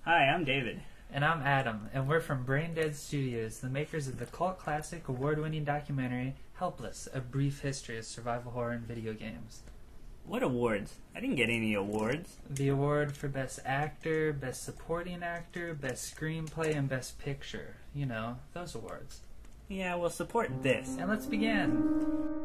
Hi, I'm David. And I'm Adam, and we're from Braindead Studios, the makers of the cult classic award-winning documentary Helpless, A Brief History of Survival Horror in Video Games. What awards? I didn't get any awards. The award for Best Actor, Best Supporting Actor, Best Screenplay, and Best Picture. You know, those awards. Yeah, we'll support this. And let's begin.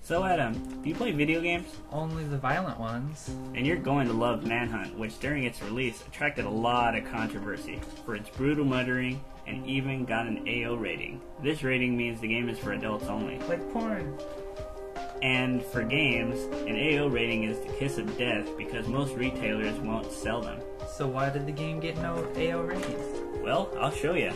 So Adam, do you play video games? Only the violent ones. And you're going to love Manhunt, which during its release attracted a lot of controversy for its brutal muttering and even got an AO rating. This rating means the game is for adults only. Like porn. And for games, an AO rating is the kiss of death because most retailers won't sell them. So why did the game get no AO ratings? Well, I'll show you.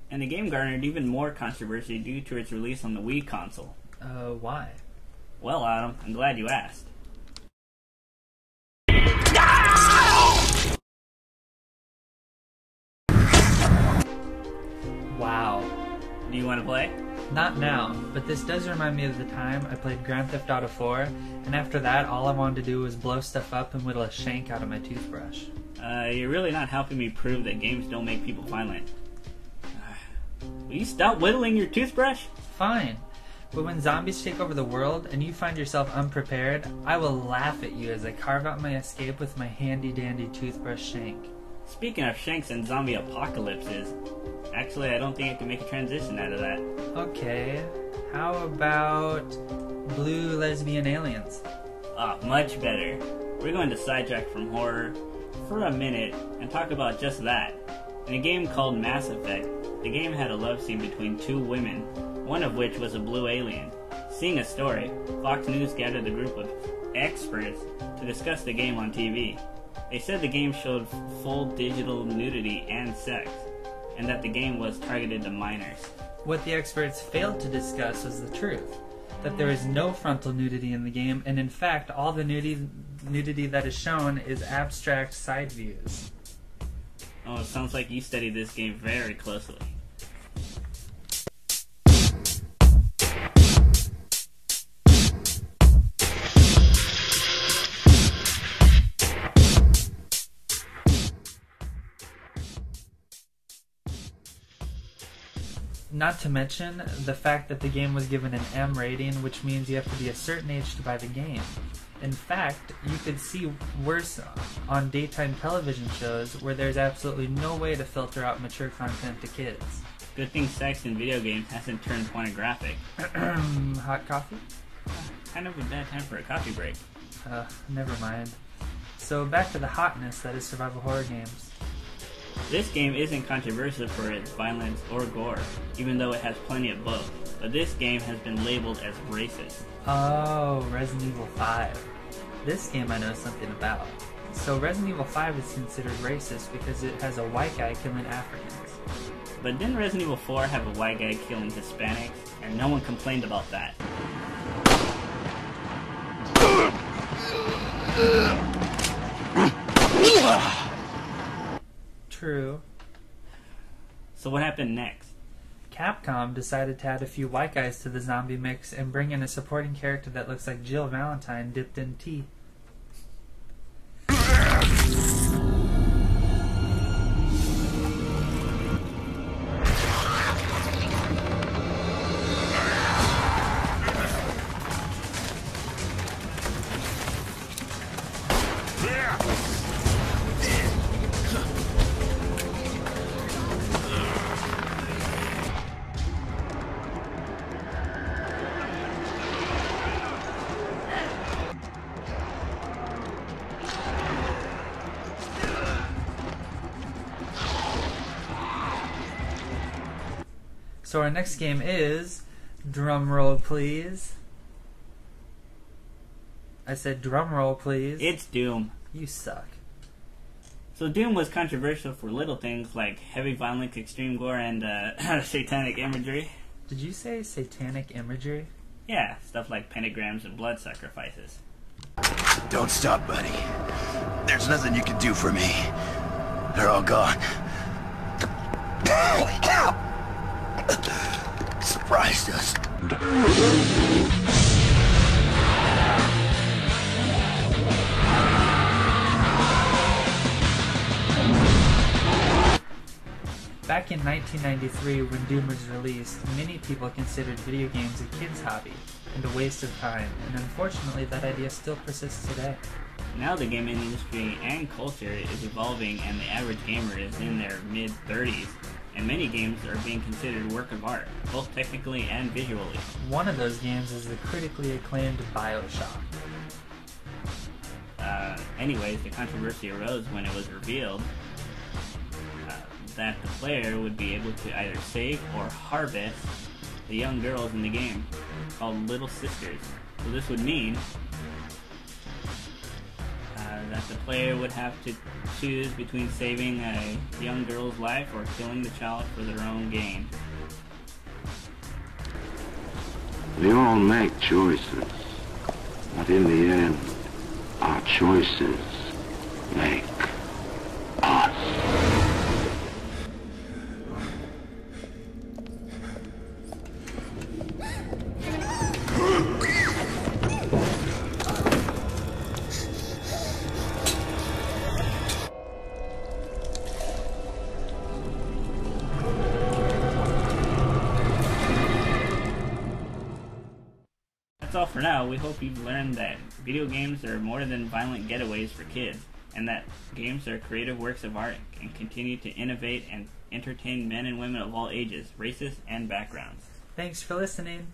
And the game garnered even more controversy due to its release on the Wii console. Why? Well, Adam, I'm glad you asked. Wow. Do you want to play? Not now, but this does remind me of the time I played Grand Theft Auto 4, and after that all I wanted to do was blow stuff up and whittle a shank out of my toothbrush. You're really not helping me prove that games don't make people violent. Will you stop whittling your toothbrush? Fine, but when zombies take over the world and you find yourself unprepared, I will laugh at you as I carve out my escape with my handy-dandy toothbrush shank. Speaking of shanks and zombie apocalypses, actually I don't think I can make a transition out of that. Okay, how about blue lesbian aliens? Much better. We're going to sidetrack from horror for a minute and talk about just that. In a game called Mass Effect, the game had a love scene between two women, one of which was a blue alien. Seeing a story, Fox News gathered a group of experts to discuss the game on TV. They said the game showed full digital nudity and sex, and that the game was targeted to minors. What the experts failed to discuss was the truth, that there is no frontal nudity in the game, and in fact all the nudity that is shown is abstract side views. Oh, it sounds like you studied this game very closely. Not to mention the fact that the game was given an M rating, which means you have to be a certain age to buy the game. In fact, you could see worse on daytime television shows where there's absolutely no way to filter out mature content to kids. Good thing sex in video games hasn't turned pornographic. Hot coffee? Kind of a bad time for a coffee break. Never mind. So back to the hotness that is survival horror games. This game isn't controversial for its violence or gore, even though it has plenty of both. But this game has been labeled as racist. Oh, Resident Evil 5. This game I know something about. So Resident Evil 5 is considered racist because it has a white guy killing Africans. But didn't Resident Evil 4 have a white guy killing Hispanics? And no one complained about that. True. So what happened next? Capcom decided to add a few white guys to the zombie mix and bring in a supporting character that looks like Jill Valentine dipped in tea. So our next game is, drum roll please. I said drum roll please. It's Doom. You suck. So Doom was controversial for little things like heavy violence, extreme gore, and satanic imagery. Did you say satanic imagery? Yeah, stuff like pentagrams and blood sacrifices. Don't stop, buddy. There's nothing you can do for me. They're all gone. Surprised us. Back in 1993, when Doom was released, many people considered video games a kid's hobby and a waste of time, and unfortunately that idea still persists today. Now the gaming industry and culture is evolving, and the average gamer is in their mid-30s, and many games are being considered work of art, both technically and visually. One of those games is the critically acclaimed BioShock. Anyways, the controversy arose when it was revealed that the player would be able to either save or harvest the young girls in the game, called Little Sisters. So this would mean that the player would have to choose between saving a young girl's life or killing the child for their own gain. We all make choices, but in the end, our choices make us. That's all for now. We hope you've learned that video games are more than violent getaways for kids, and that games are creative works of art and continue to innovate and entertain men and women of all ages, races, and backgrounds. Thanks for listening.